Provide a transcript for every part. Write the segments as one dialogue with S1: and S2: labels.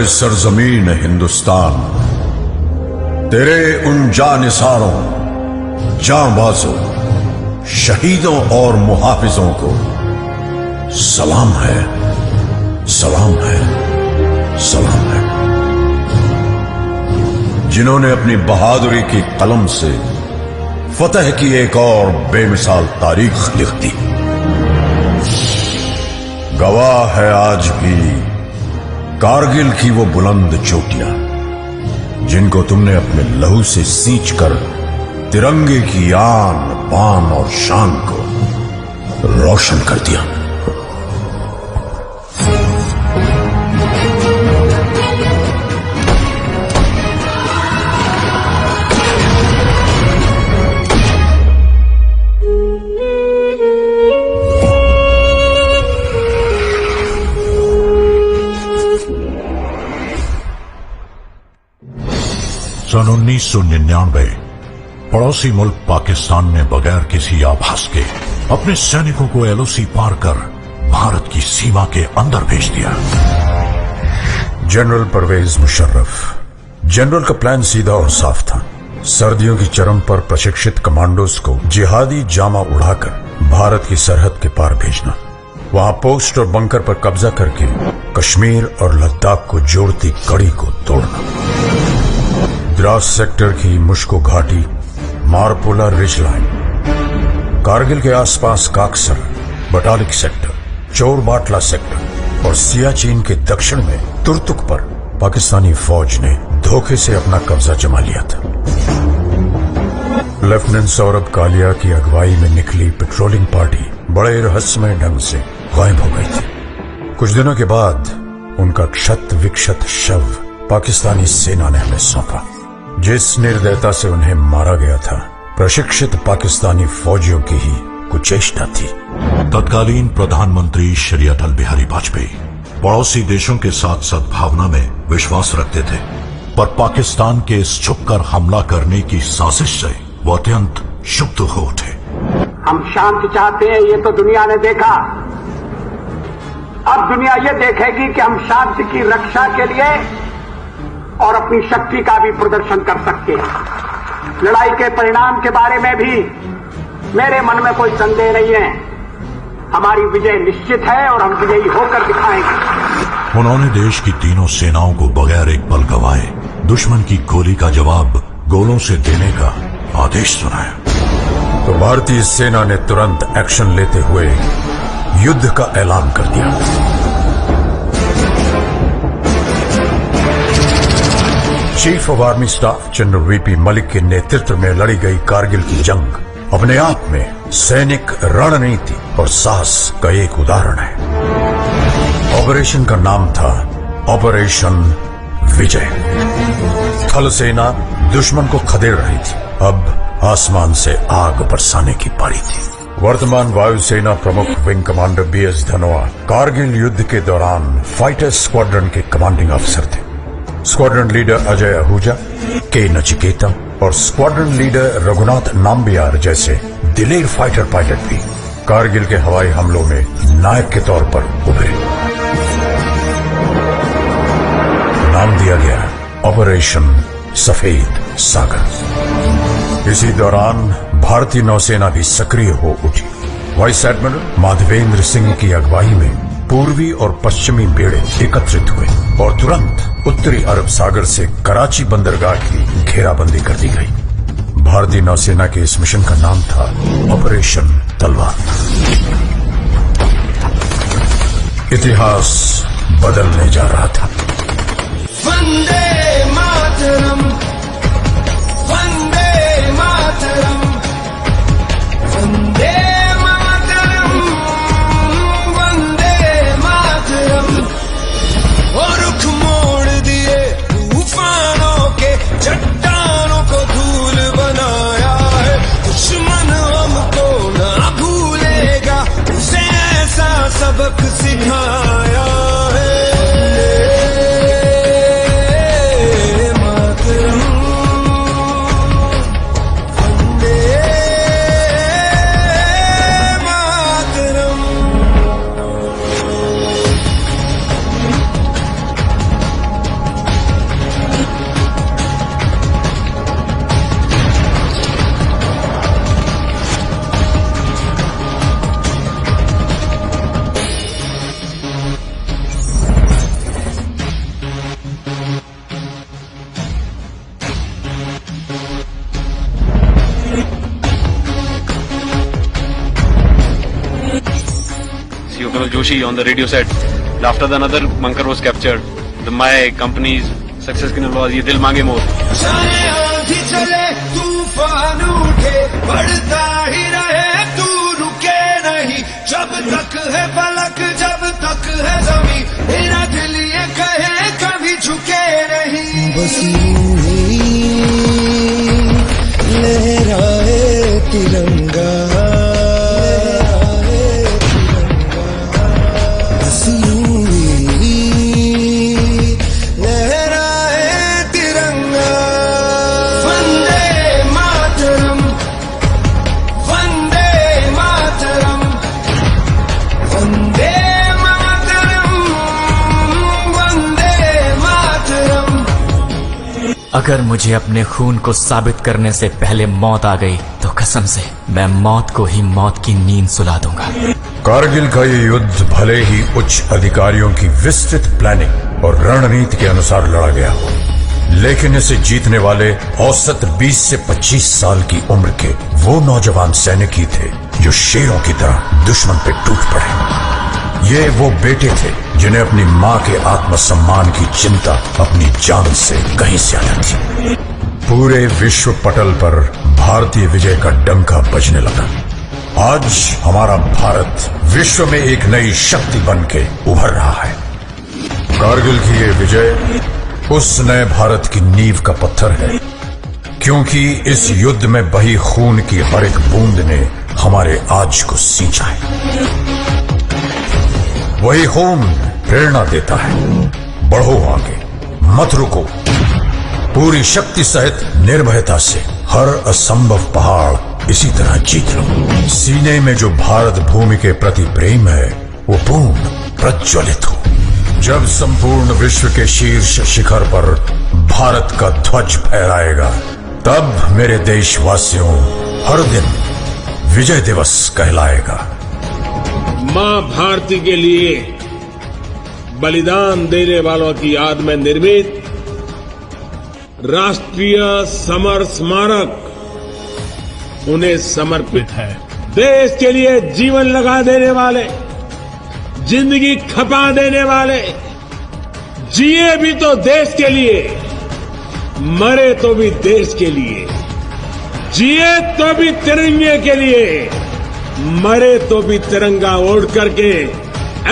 S1: सरजमीन हिंदुस्तान, तेरे उन जानिसारों, जांबाजों, शहीदों और मुहाफिजों को सलाम है, सलाम है, सलाम है, जिन्होंने अपनी बहादुरी की कलम से फतह की एक और बेमिसाल तारीख लिख दी। गवाह है आज भी कारगिल की वो बुलंद चोटियां, जिनको तुमने अपने लहू से सींच कर तिरंगे की आन बान और शान को रोशन कर दिया।
S2: सन 1999 पड़ोसी मुल्क पाकिस्तान ने बगैर किसी आभास के अपने सैनिकों को एलओसी पार कर भारत की सीमा के अंदर भेज दिया।
S1: जनरल परवेज मुशर्रफ। जनरल का प्लान सीधा और साफ था। सर्दियों की चरम पर प्रशिक्षित कमांडोज को जिहादी जामा उड़ाकर भारत की सरहद के पार भेजना, वहां पोस्ट और बंकर पर कब्जा करके कश्मीर और लद्दाख को जोड़ती कड़ी को तोड़ना, द्रास सेक्टर की मुश्को घाटी, मारपोला रिज लाइन, कारगिल के आसपास काकसर, बटालिक सेक्टर, चोरबाटला सेक्टर और सियाचिन के दक्षिण में तुर्तुक पर पाकिस्तानी फौज ने धोखे से अपना कब्जा जमा लिया था। लेफ्टिनेंट सौरभ कालिया की अगुवाई में निकली पेट्रोलिंग पार्टी बड़े रहस्यमय ढंग से गायब हो गई थी। कुछ दिनों के बाद उनका क्षत विक्षत शव पाकिस्तानी सेना ने हमें सौंपा। जिस निर्दयता से उन्हें मारा गया था, प्रशिक्षित पाकिस्तानी फौजियों की ही कुचेष्टा थी।
S2: तत्कालीन प्रधानमंत्री श्री अटल बिहारी वाजपेयी पड़ोसी देशों के साथ सद्भावना में विश्वास रखते थे, पर पाकिस्तान के इस छुपकर हमला करने की साजिश से वो अत्यंत क्षुब्ध हो उठे।
S3: हम शांति चाहते हैं, ये तो दुनिया ने देखा। अब दुनिया ये देखेगी कि हम शांति की रक्षा के लिए और अपनी शक्ति का भी प्रदर्शन कर सकते हैं। लड़ाई के परिणाम के बारे में भी मेरे मन में कोई संदेह नहीं है। हमारी विजय निश्चित है और हम विजयी होकर दिखाएंगे।
S2: उन्होंने देश की तीनों सेनाओं को बगैर एक पल गवाए दुश्मन की गोली का जवाब गोलों से देने का आदेश सुनाया।
S1: तो भारतीय सेना ने तुरंत एक्शन लेते हुए युद्ध का ऐलान कर दिया। Chief of army staff general VP Malik के नेतृत्व में लड़ी गई कारगिल की जंग अपने आप में सैनिक रणनीति और साहस का एक उदाहरण है। ऑपरेशन का नाम था ऑपरेशन विजय। थल सेना दुश्मन को खदेड़ रही थी, अब आसमान से आग बरसाने की पारी थी। वर्तमान वायुसेना प्रमुख wing commander B S Dhanoa Kargil युद्ध के दौरान फाइटर स्क्वाड्रन के कमांडिंग अफसर थे। स्क्वाड्रन लीडर अजय आहूजा, के नचिकेता और स्क्वाड्रन लीडर रघुनाथ नाम्बियार जैसे दिलेर फाइटर पायलट भी कारगिल के हवाई हमलों में नायक के तौर पर उभरे। नाम दिया गया ऑपरेशन सफेद सागर। इसी दौरान भारतीय नौसेना भी सक्रिय हो उठी। वाइस एडमिरल माधवेंद्र सिंह की अगुवाई में पूर्वी और पश्चिमी बेड़े एकत्रित हुए और तुरंत उत्तरी अरब सागर से कराची बंदरगाह की घेराबंदी कर दी गई। भारतीय नौसेना के इस मिशन का नाम था ऑपरेशन तलवार। इतिहास बदलने जा रहा था।
S4: वंदे मातरम, वंदे मातरम, वंदे मातरम, वंदे मातरम। और रुख मोड़ दिए तूफानों के, चट्टानों को धूल बनाया है। दुश्मन हमको ना भूलेगा, उसे ऐसा सबक सिखाया है।
S5: Colonel Joshi on the radio said, after the another bunker was captured, my company's success की was ये दिल मांगे मोर.
S4: चाहे आंधी चले तूफान उठे बढ़ता ही रहे तू रुके नहीं जब तक है फलक जब तक है जमी मेरा दिल ये कहे कभी झुके नहीं बस यूं ही लहराए तिरंगा बस यूं ही लहराए तिरंगा वंदे मातरम वंदे मातरम वंदे मातरम वंदे मातरम।
S6: अगर मुझे अपने खून को साबित करने से पहले मौत आ गई तो कसम से मैं मौत को ही मौत की नींद सुला दूंगा।
S1: कारगिल का ये युद्ध भले ही उच्च अधिकारियों की विस्तृत प्लानिंग और रणनीति के अनुसार लड़ा गया हो, लेकिन इसे जीतने वाले औसत 20 से 25 साल की उम्र के वो नौजवान सैनिक ही थे जो शेरों की तरह दुश्मन पे टूट पड़े। ये वो बेटे थे जिन्हें अपनी मां के आत्मसम्मान की चिंता अपनी जान से कहीं ज्यादा थी। पूरे विश्व पटल पर भारतीय विजय का डंका बजने लगा। आज हमारा भारत विश्व में एक नई शक्ति बन के उभर रहा है। कारगिल की ये विजय उस नए भारत की नींव का पत्थर है, क्योंकि इस युद्ध में बही खून की हर एक बूंद ने हमारे आज को सींचा है। वही खून प्रेरणा देता है, बढ़ो आगे, मत रुको, पूरी शक्ति सहित निर्भयता से हर असंभव पहाड़ इसी तरह जीत लो। सीने में जो भारत भूमि के प्रति प्रेम है वो पूर्ण प्रज्वलित हो। जब संपूर्ण विश्व के शीर्ष शिखर पर भारत का ध्वज फहराएगा, तब मेरे देशवासियों हर दिन विजय दिवस कहलाएगा।
S7: मां भारती के लिए बलिदान देने वालों की याद में निर्मित राष्ट्रीय समर स्मारक उन्हें समर्पित है। देश के लिए जीवन लगा देने वाले, जिंदगी खपा देने वाले, जिए भी तो देश के लिए, मरे तो भी देश के लिए, जिए तो भी तिरंगे के लिए, मरे तो भी तिरंगा ओढ़ करके,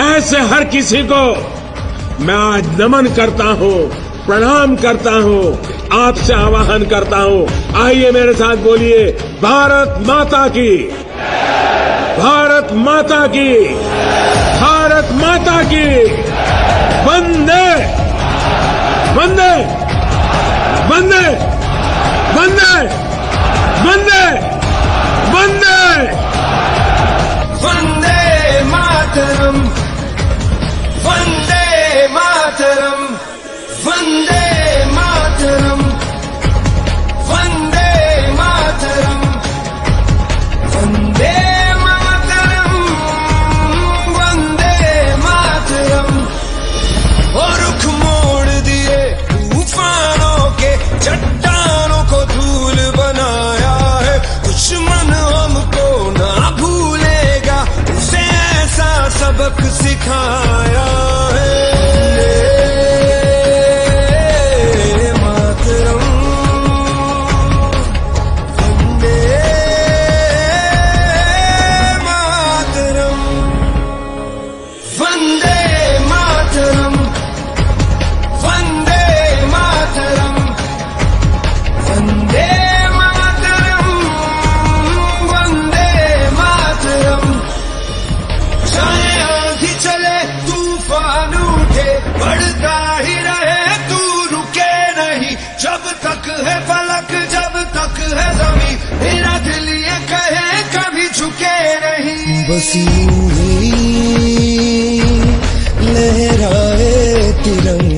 S7: ऐसे हर किसी को मैं आज नमन करता हूं, प्रणाम करता हूं, आपसे आह्वान करता हूं। आइए मेरे साथ बोलिए, भारत माता की, भारत माता की, भारत माता की, वंदे वंदे वंदे वंदे वंदे वंदे
S4: वंदे मातरम वंदे मातरम वंदे मातरम वंदे मातरम वंदे मातरम वंदे मातरम। और रुख मोड़ दिए तूफानों के, चट्टानों को धूल बनाया है, दुश्मन हमको ना भूलेगा, उसे ऐसा सबक सिखाया है। मातरम वंदे मातरम वंदे मातरम वंदे मातरम वंदे मातरम वंदे मातरम। चाहे आंधी चले तूफान उठे बढ़ता ही रहे तू रुके नहीं जब तक है फलक जब तक है जमी मेरा दिल ये कहे कभी झुके नहीं बस यूं ही लहराए तिरंगा।